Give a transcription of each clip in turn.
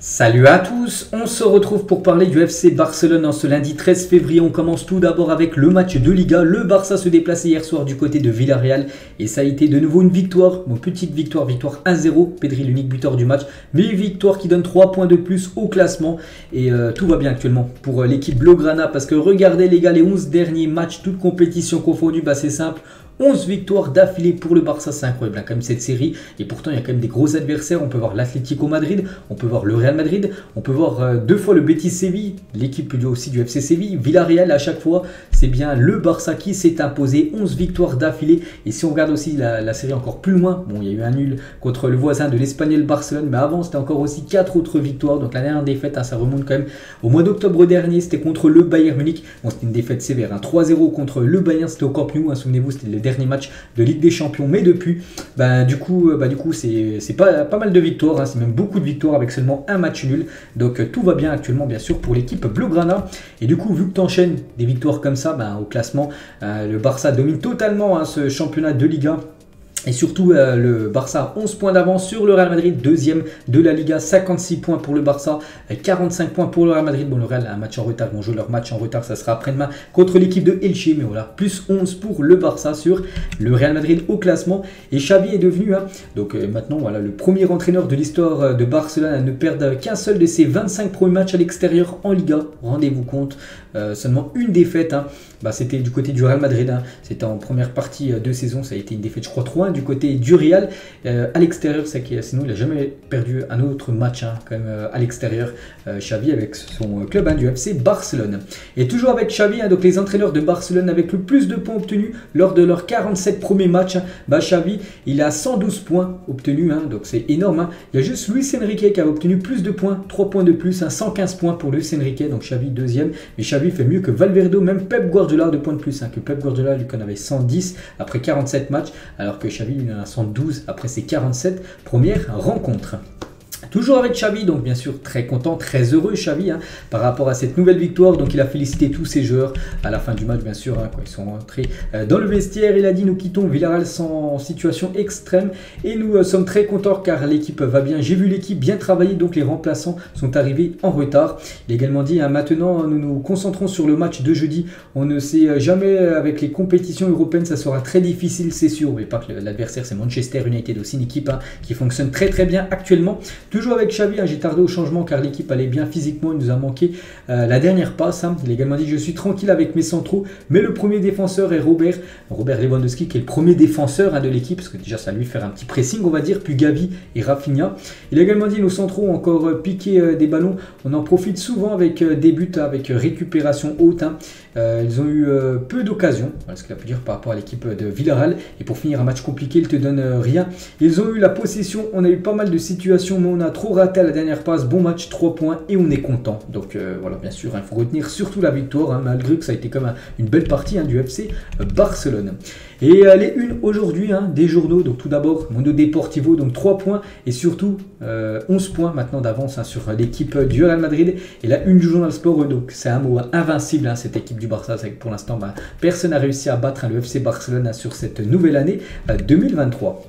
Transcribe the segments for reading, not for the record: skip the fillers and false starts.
Salut à tous, on se retrouve pour parler du FC Barcelone en ce lundi 13 février. On commence tout d'abord avec le match de Liga. Le Barça se déplaçait hier soir du côté de Villarreal et ça a été de nouveau une victoire, une petite victoire 1-0. Pedri l'unique buteur du match, mais une victoire qui donne 3 points de plus au classement et tout va bien actuellement pour l'équipe Blaugrana parce que regardez les gars, les 11 derniers matchs, toutes compétitions confondues, c'est simple. 11 victoires d'affilée pour le Barça, c'est incroyable quand même cette série. Et pourtant, il y a quand même des gros adversaires. On peut voir l'Atlético Madrid, on peut voir le Real Madrid, on peut voir deux fois le Betis Séville, l'équipe aussi du FC Séville, Villarreal à chaque fois. C'est bien le Barça qui s'est imposé, 11 victoires d'affilée. Et si on regarde aussi la série encore plus loin, bon, il y a eu un nul contre le voisin de l'Espagnol Barcelone, mais avant, c'était encore aussi 4 autres victoires. Donc la dernière défaite, ça remonte quand même au mois d'octobre dernier, c'était contre le Bayern Munich. Bon, c'était une défaite sévère, 3-0 contre le Bayern, c'était au Camp Nou, souvenez-vous, c'était le dernier match de Ligue des Champions, mais depuis du coup c'est pas mal de victoires, c'est même beaucoup de victoires avec seulement un match nul, donc tout va bien actuellement bien sûr pour l'équipe Blaugrana. Et du coup, vu que tu enchaînes des victoires comme ça, au classement le Barça domine totalement ce championnat de Liga. Et surtout, le Barça 11 points d'avance sur le Real Madrid, deuxième de la Liga, 56 points pour le Barça, 45 points pour le Real Madrid. Bon, le Real a un match en retard, ils vont jouer leur match en retard, ça sera après-demain contre l'équipe de Elche. Mais voilà, plus 11 pour le Barça sur le Real Madrid au classement. Et Xavi est devenu, maintenant, voilà, le premier entraîneur de l'histoire de Barcelone à ne perdre qu'un seul de ses 25 premiers matchs à l'extérieur en Liga. Rendez-vous compte, seulement une défaite. C'était du côté du Real Madrid, c'était en première partie de saison, ça a été une défaite je crois 3-1 du côté du Real à l'extérieur, sinon il n'a jamais perdu un autre match quand même à l'extérieur, Xavi avec son club du FC Barcelone. Et toujours avec Xavi, donc les entraîneurs de Barcelone avec le plus de points obtenus lors de leurs 47 premiers matchs, Xavi il a 112 points obtenus, donc c'est énorme. Il y a juste Luis Enrique qui a obtenu plus de points, 3 points de plus, 115 points pour Luis Enrique, donc Xavi deuxième, mais Xavi fait mieux que Valverde, même Pep Guardiola de points de plus, que Pep Guardiola lui en avait 110 après 47 matchs, alors que Xavi il en a 112 après ses 47 premières rencontres. Toujours avec Xavi, donc bien sûr très content, très heureux Xavi par rapport à cette nouvelle victoire. Donc il a félicité tous ses joueurs à la fin du match bien sûr, quand ils sont entrés dans le vestiaire. Il a dit: nous quittons Villarreal en situation extrême et nous sommes très contents car l'équipe va bien. J'ai vu l'équipe bien travailler, donc les remplaçants sont arrivés en retard. Il a également dit: maintenant nous nous concentrons sur le match de jeudi. On ne sait jamais, avec les compétitions européennes ça sera très difficile c'est sûr. Mais pas que l'adversaire c'est Manchester United, aussi une équipe qui fonctionne très très bien actuellement. Toujours avec Xavi, j'ai tardé au changement car l'équipe allait bien physiquement, il nous a manqué la dernière passe. Il a également dit: je suis tranquille avec mes centraux, mais le premier défenseur est Robert Lewandowski qui est le premier défenseur de l'équipe, parce que déjà ça lui faire un petit pressing on va dire, puis Gavi et Rafinha. Il a également dit: nos centraux ont encore piqué des ballons, on en profite souvent avec des buts, avec récupération haute. Ils ont eu peu d'occasions, voilà ce qu'il a pu dire par rapport à l'équipe de Villarreal. Et pour finir un match compliqué, il te donne rien. Ils ont eu la possession, on a eu pas mal de situations, mais on a trop raté à la dernière passe. Bon match, 3 points et on est content. Donc voilà, bien sûr, il faut retenir surtout la victoire, malgré que ça a été comme une belle partie du FC Barcelone. Et les unes aujourd'hui des journaux, donc tout d'abord Mundo Deportivo, donc 3 points et surtout 11 points maintenant d'avance sur l'équipe du Real Madrid. Et la une du journal Sport, donc c'est un mot invincible, cette équipe du Barça, c'est que pour l'instant personne n'a réussi à battre le FC Barcelone sur cette nouvelle année 2023.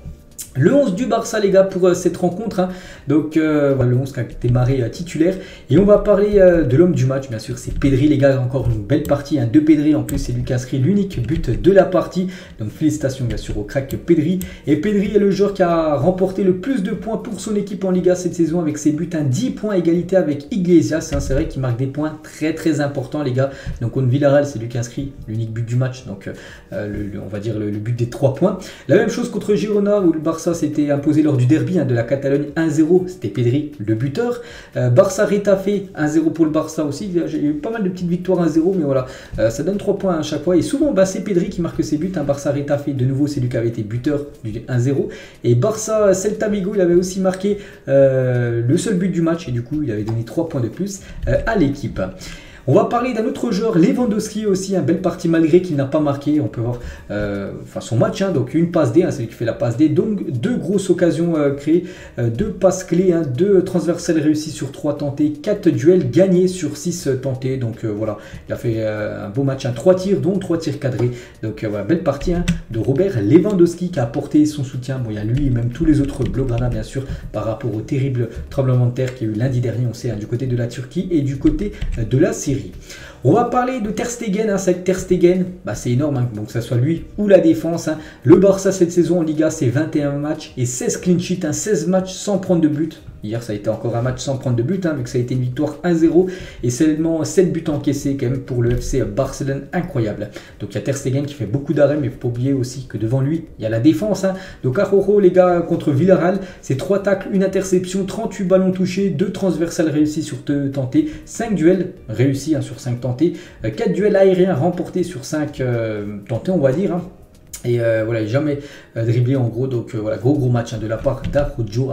Le 11 du Barça les gars pour cette rencontre, donc le 11 qui a démarré titulaire, et on va parler de l'homme du match bien sûr, c'est Pedri les gars, encore une belle partie de Pedri, en plus c'est lui qui a inscrit l'unique but de la partie, donc félicitations bien sûr au crack Pedri. Et Pedri est le joueur qui a remporté le plus de points pour son équipe en Liga cette saison avec ses buts, 10 points égalité avec Iglesias, c'est vrai qu'il marque des points très très importants les gars. Donc contre Villarreal c'est lui qui a inscrit l'unique but du match, donc on va dire le but des 3 points. La même chose contre Girona où le Barça s'était imposé lors du derby de la Catalogne 1-0, c'était Pedri le buteur. Barça Retafe 1-0 pour le Barça aussi, il y a eu pas mal de petites victoires 1-0, mais voilà, ça donne 3 points à chaque fois et souvent c'est Pedri qui marque ses buts. Barça Retafe de nouveau c'est lui qui avait été buteur du 1-0, et Barça Celta Vigo il avait aussi marqué le seul but du match et du coup il avait donné 3 points de plus à l'équipe. On va parler d'un autre joueur, Lewandowski aussi, belle partie malgré qu'il n'a pas marqué. On peut voir son match, donc une passe D, c'est lui qui fait la passe D. Donc 2 grosses occasions créées, 2 passes clés, 2 transversales réussies sur 3 tentés, 4 duels gagnés sur 6 tentés. Donc voilà, il a fait un beau match, 3 tirs dont 3 tirs cadrés. Donc voilà, belle partie de Robert Lewandowski qui a apporté son soutien. Bon, il y a lui et même tous les autres Blaugrana bien sûr par rapport au terrible tremblement de terre qu'il y a eu lundi dernier, on sait, du côté de la Turquie et du côté de la Syrie. On va parler de Ter Stegen, c'est Ter Stegen, c'est énorme, donc que ce soit lui ou la défense. Le Barça cette saison en Liga, c'est 21 matchs et 16 clean sheets, 16 matchs sans prendre de but. Hier, ça a été encore un match sans prendre de but, vu que ça a été une victoire 1-0 et seulement 7 buts encaissés quand même pour le FC Barcelone, incroyable. Donc il y a Ter Stegen qui fait beaucoup d'arrêts, mais il ne faut pas oublier aussi que devant lui, il y a la défense. Donc Araujo, les gars, contre Villarreal, c'est 3 tacles, 1 interception, 38 ballons touchés, 2 transversales réussis sur 2 tentés, 5 duels réussis sur 5 tentés, 4 duels aériens remportés sur 5 tentés, on va dire. Et voilà, il n'a jamais dribblé en gros, donc voilà, gros match de la part d'Araujo.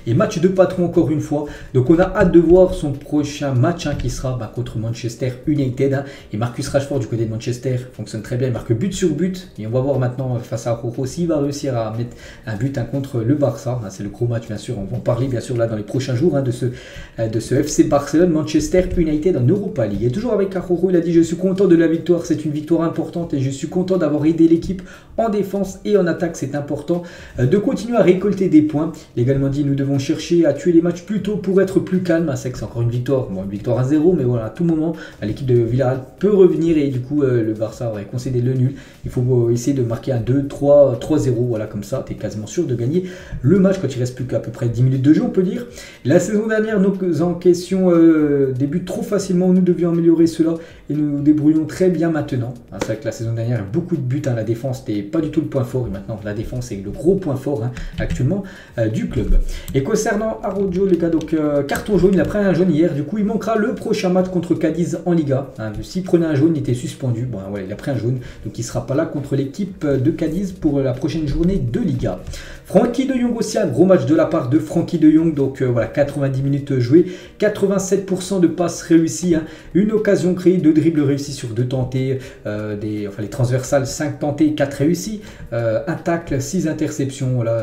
Et match de patron encore une fois. Donc on a hâte de voir son prochain match qui sera contre Manchester United. Et Marcus Rashford du côté de Manchester fonctionne très bien, il marque but sur but. Et on va voir maintenant face à Araujo s'il va réussir à mettre un but contre le Barça. C'est le gros match bien sûr, on va en parler bien sûr là dans les prochains jours de ce FC Barcelone Manchester United en Europa League. Et toujours avec Araujo, il a dit: je suis content de la victoire, c'est une victoire importante et je suis content d'avoir aidé l'équipe en défense et en attaque, c'est important de continuer à récolter des points. Il a également dit: nous devons chercher à tuer les matchs plus tôt pour être plus calme. C'est que c'est encore une victoire, une victoire 1-0, mais voilà, à tout moment l'équipe de Villarreal peut revenir et du coup le Barça aurait concédé le nul. Il faut essayer de marquer un 2-3, 3-0, voilà, comme ça tu es quasiment sûr de gagner le match quand il reste plus qu'à peu près 10 minutes de jeu, on peut dire. La saison dernière, nous encaissions des buts trop facilement, nous devions améliorer cela et nous débrouillons très bien maintenant. C'est vrai que la saison dernière, beaucoup de buts, la défense n'était pas du tout le point fort et maintenant la défense est le gros point fort actuellement du club. Et concernant Araujo, les gars, donc carton jaune, il a pris un jaune hier, du coup il manquera le prochain match contre Cadiz en Liga. S'il prenait un jaune, il était suspendu. Bon, voilà, il a pris un jaune, donc il ne sera pas là contre l'équipe de Cadiz pour la prochaine journée de Liga. Frenkie de Jong aussi, un gros match de la part de Frenkie de Jong, donc voilà, 90 minutes jouées, 87% de passes réussies, une occasion créée, 2 dribbles réussis sur 2 tentés, les transversales 5 tentés, 4 réussis, un tacle, 6 interceptions, voilà,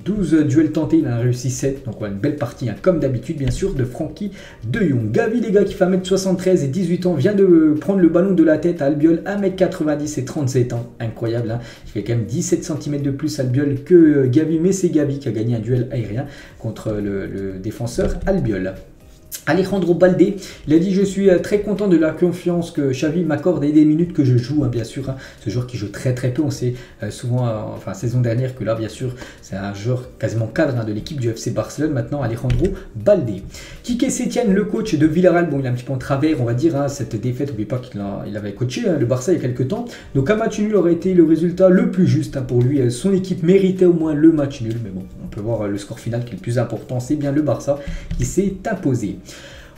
12 duels tentés, il en a réussi 7, donc voilà, une belle partie, comme d'habitude bien sûr, de Frenkie de Jong. Gavi, les gars, qui fait 1m73 et 18 ans, vient de prendre le ballon de la tête à Albiol, 1m90 et 37 ans, incroyable, il fait quand même 17 cm de plus Albiol que Gavi, mais c'est Gavi qui a gagné un duel aérien contre le défenseur Albiol. Alejandro Balde, il a dit: je suis très content de la confiance que Xavi m'accorde et des minutes que je joue, bien sûr. Ce joueur qui joue très peu, on sait souvent, saison dernière, que là bien sûr c'est un joueur quasiment cadre de l'équipe du FC Barcelone. Maintenant Alejandro Balde. Quique Sétienne, le coach de Villarreal, bon, il est un petit peu en travers, on va dire, cette défaite. N'oubliez pas qu'il avait coaché le Barça il y a quelques temps, donc un match nul aurait été le résultat le plus juste pour lui. Son équipe méritait au moins le match nul, mais bon, on peut voir le score final qui est le plus important, c'est bien le Barça qui s'est imposé.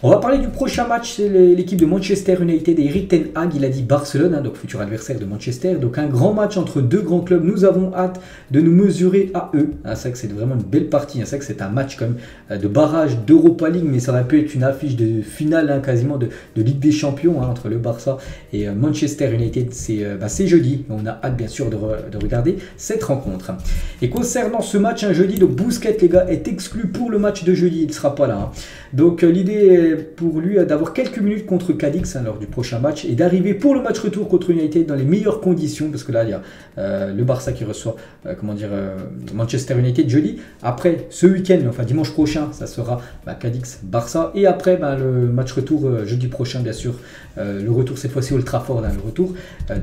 On va parler du prochain match, c'est l'équipe de Manchester United et Erik ten Hag, il a dit Barcelone, donc futur adversaire de Manchester. Donc un grand match entre 2 grands clubs, nous avons hâte de nous mesurer à eux. C'est vrai que c'est vraiment une belle partie, c'est vrai que c'est un match comme de barrage d'Europa League, mais ça aurait pu être une affiche de finale quasiment de Ligue des Champions entre le Barça et Manchester United. C'est jeudi, on a hâte bien sûr de regarder cette rencontre. Et concernant ce match jeudi, donc Busquets, les gars, est exclu pour le match de jeudi, il ne sera pas là. Donc l'idée pour lui d'avoir quelques minutes contre Cadix lors du prochain match et d'arriver pour le match retour contre United dans les meilleures conditions, parce que là il y a le Barça qui reçoit Manchester United jeudi. Après ce week-end, dimanche prochain, ça sera Cadix Barça, et après le match retour jeudi prochain bien sûr, le retour cette fois-ci Old Trafford, le retour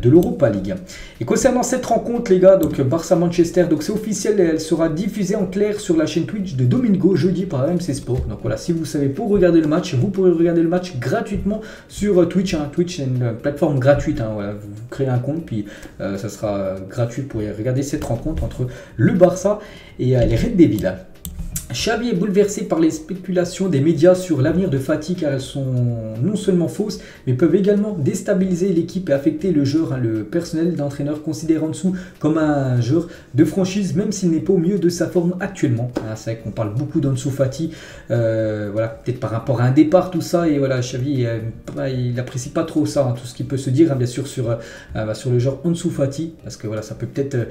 de l'Europa League. Et concernant cette rencontre, les gars, donc Barça Manchester, donc c'est officiel, elle sera diffusée en clair sur la chaîne Twitch de Domingo jeudi par RMC Sport. Donc voilà, si vous savez, pour regarder le match, vous pourrez regarder le match gratuitement sur Twitch. Twitch, c'est une plateforme gratuite. Voilà, vous créez un compte, puis ça sera gratuit pour regarder cette rencontre entre le Barça et les Red Devils. Xavi est bouleversé par les spéculations des médias sur l'avenir de Fati car elles sont non seulement fausses mais peuvent également déstabiliser l'équipe et affecter le joueur. Le personnel d'entraîneur considère Ansu comme un joueur de franchise même s'il n'est pas au mieux de sa forme actuellement. C'est vrai qu'on parle beaucoup d'Ansu Fati, voilà, peut-être par rapport à un départ tout ça, et voilà, Xavi il n'apprécie pas trop ça, tout ce qui peut se dire bien sûr sur le joueur Ansu Fati, parce que voilà, ça peut peut-être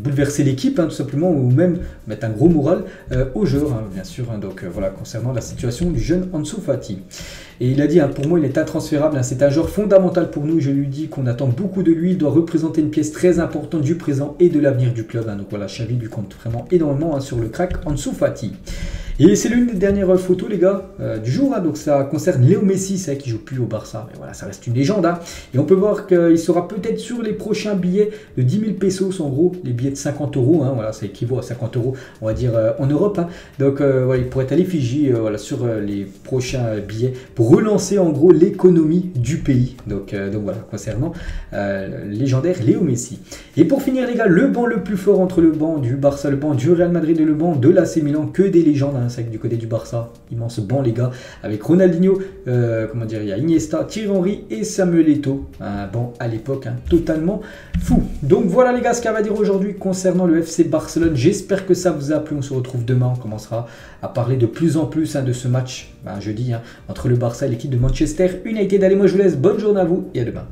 bouleverser l'équipe tout simplement, ou même mettre un gros moral au joueur, bien sûr. Donc voilà, concernant la situation du jeune Ansu Fati. Et il a dit, pour moi il est intransférable, c'est un joueur fondamental pour nous, je lui dis qu'on attend beaucoup de lui, il doit représenter une pièce très importante du présent et de l'avenir du club. Donc voilà, Xavi lui compte vraiment énormément sur le crack Ansu Fati. Et c'est l'une des dernières photos, les gars, du jour. Donc ça concerne Léo Messi, c'est vrai qu'il joue plus au Barça, mais voilà, ça reste une légende. Et on peut voir qu'il sera peut-être sur les prochains billets de 10 000 pesos, en gros, les billets de 50 euros. Voilà, ça équivaut à 50 euros, on va dire, en Europe. Donc voilà, il pourrait être à l'effigie voilà, sur les prochains billets pour relancer en gros l'économie du pays. Donc voilà, concernant légendaire Léo Messi. Et pour finir, les gars, le banc le plus fort entre le banc du Barça, le banc du Real Madrid et le banc de l'AC Milan, que des légendes. C'est vrai que du côté du Barça, immense banc, les gars, avec Ronaldinho, comment dire, il y a Iniesta, Thierry Henry et Samuel Eto'o. Un banc à l'époque totalement fou. Donc voilà, les gars, ce qu'on va dire aujourd'hui concernant le FC Barcelone. J'espère que ça vous a plu. On se retrouve demain. On commencera à parler de plus en plus de ce match jeudi entre le Barça et l'équipe de Manchester United. Allez, moi je vous laisse. Bonne journée à vous et à demain.